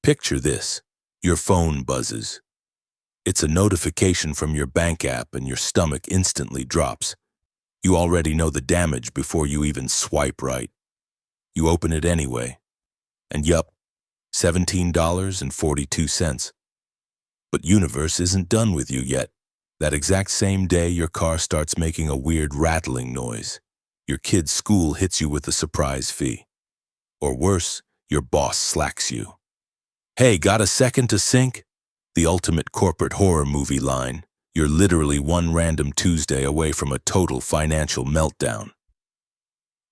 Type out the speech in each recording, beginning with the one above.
Picture this. Your phone buzzes. It's a notification from your bank app and your stomach instantly drops. You already know the damage before you even swipe right. You open it anyway. And yup, $17.42. But universe isn't done with you yet. That exact same day, your car starts making a weird rattling noise. Your kid's school hits you with a surprise fee. Or worse, your boss slacks you. Hey, got a second to sync? The ultimate corporate horror movie line. You're literally one random Tuesday away from a total financial meltdown.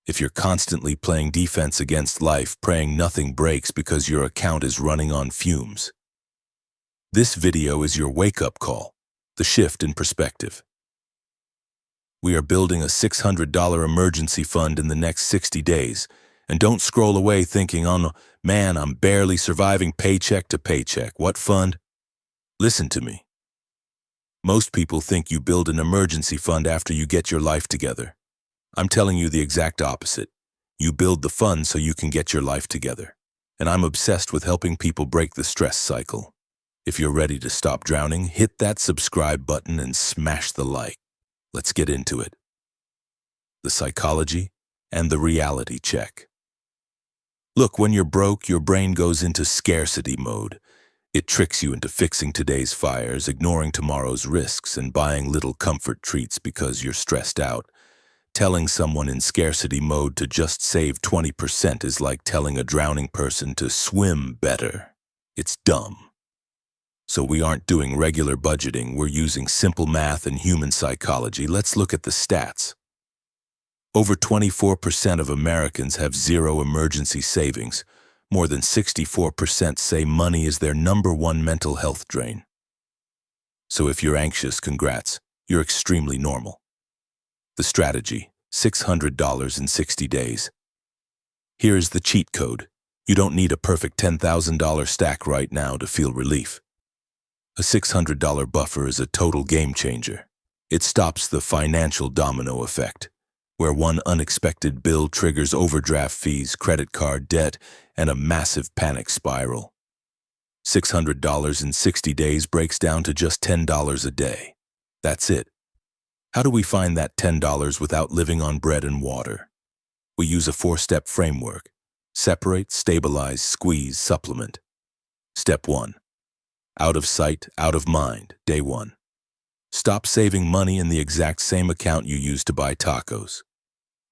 If you're constantly playing defense against life, praying nothing breaks because your account is running on fumes. This video is your wake-up call, the shift in perspective. We are building a $600 emergency fund in the next 60 days, and don't scroll away thinking, oh no, man, I'm barely surviving paycheck to paycheck. What fund? Listen to me. Most people think you build an emergency fund after you get your life together. I'm telling you the exact opposite. You build the fund so you can get your life together. And I'm obsessed with helping people break the stress cycle. If you're ready to stop drowning, hit that subscribe button and smash the like. Let's get into it. The psychology and the reality check. Look, when you're broke, your brain goes into scarcity mode. It tricks you into fixing today's fires, ignoring tomorrow's risks, and buying little comfort treats because you're stressed out. Telling someone in scarcity mode to just save 20% is like telling a drowning person to swim better. It's dumb. So we aren't doing regular budgeting, we're using simple math and human psychology. Let's look at the stats. Over 24% of Americans have zero emergency savings. More than 64% say money is their #1 mental health drain. So if you're anxious, congrats, you're extremely normal. The strategy, $600 in 60 days. Here is the cheat code. You don't need a perfect $10,000 stack right now to feel relief. A $600 buffer is a total game changer. It stops the financial domino effect, where one unexpected bill triggers overdraft fees, credit card debt, and a massive panic spiral. $600 in 60 days breaks down to just $10 a day. That's it. How do we find that $10 without living on bread and water? We use a 4-step framework. Separate, stabilize, squeeze, supplement. Step 1. Out of sight, out of mind, day 1. Stop saving money in the exact same account you use to buy tacos.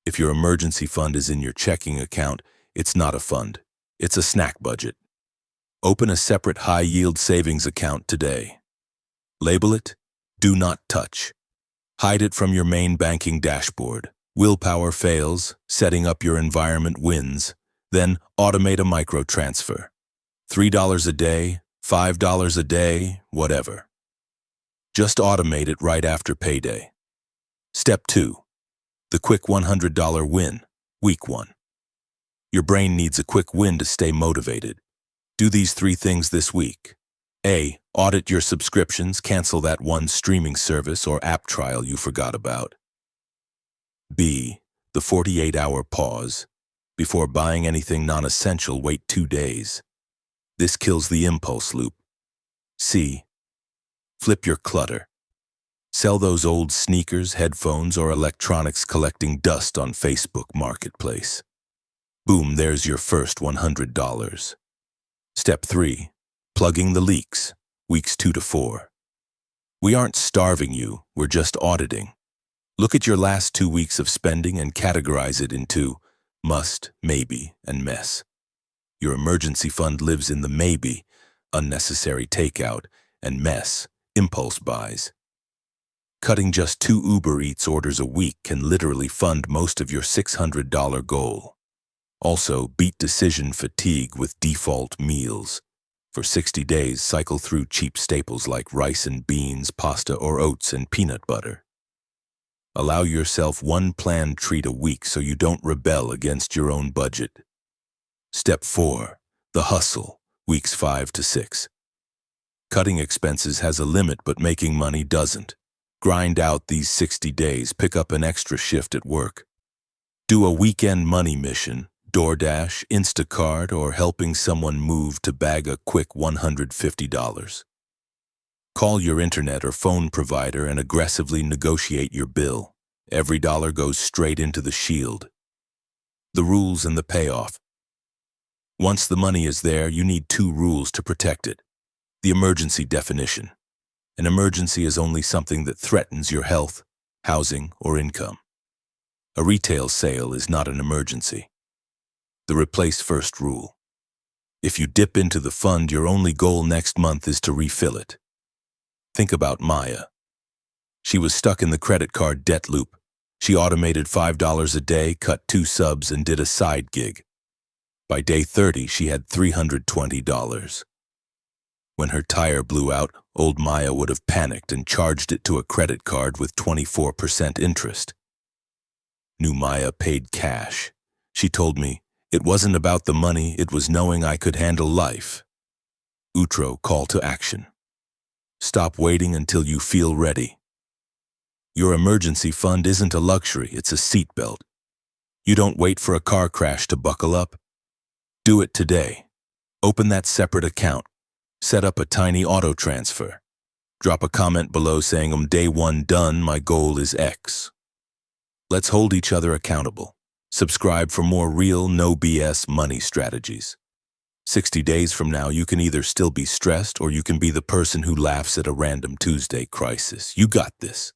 If your emergency fund is in your checking account, it's not a fund. It's a snack budget. Open a separate high-yield savings account today. Label it, Do Not Touch. Hide it from your main banking dashboard. Willpower fails, setting up your environment wins. Then automate a micro-transfer. $3 a day, $5 a day, whatever. Just automate it right after payday. Step 2. The quick $100 win, week 1. Your brain needs a quick win to stay motivated. Do these 3 things this week. A. Audit your subscriptions, cancel that one streaming service or app trial you forgot about. B. The 48-hour pause. Before buying anything non-essential, wait 2 days. This kills the impulse loop. C. Flip your clutter. Sell those old sneakers, headphones, or electronics collecting dust on Facebook Marketplace. Boom, there's your first $100. Step 3. Plugging the leaks, weeks 2 to 4. We aren't starving you, we're just auditing. Look at your last 2 weeks of spending and categorize it into must, maybe, and mess. Your emergency fund lives in the maybe, unnecessary takeout, and mess, impulse buys. Cutting just 2 Uber Eats orders a week can literally fund most of your $600 goal. Also, beat decision fatigue with default meals. For 60 days, cycle through cheap staples like rice and beans, pasta or oats, and peanut butter. Allow yourself one planned treat a week so you don't rebel against your own budget. Step 4. The hustle, weeks 5 to 6. Cutting expenses has a limit, but making money doesn't. Grind out these 60 days, pick up an extra shift at work. Do a weekend money mission, DoorDash, Instacart, or helping someone move to bag a quick $150. Call your internet or phone provider and aggressively negotiate your bill. Every dollar goes straight into the shield. The rules and the payoff. Once the money is there, you need two rules to protect it. The emergency definition. An emergency is only something that threatens your health, housing, or income. A retail sale is not an emergency. The replace first rule. If you dip into the fund, your only goal next month is to refill it. Think about Maya. She was stuck in the credit card debt loop. She automated $5 a day, cut 2 subs, and did a side gig. By day 30, she had $320. When her tire blew out, old Maya would have panicked and charged it to a credit card with 24% interest. New Maya paid cash. She told me, it wasn't about the money, it was knowing I could handle life. Outro, call to action. Stop waiting until you feel ready. Your emergency fund isn't a luxury, it's a seatbelt. You don't wait for a car crash to buckle up. Do it today. Open that separate account. Set up a tiny auto transfer. Drop a comment below saying, day 1 done, my goal is X. Let's hold each other accountable. Subscribe for more real, no BS money strategies. 60 days from now, you can either still be stressed or you can be the person who laughs at a random Tuesday crisis. You got this.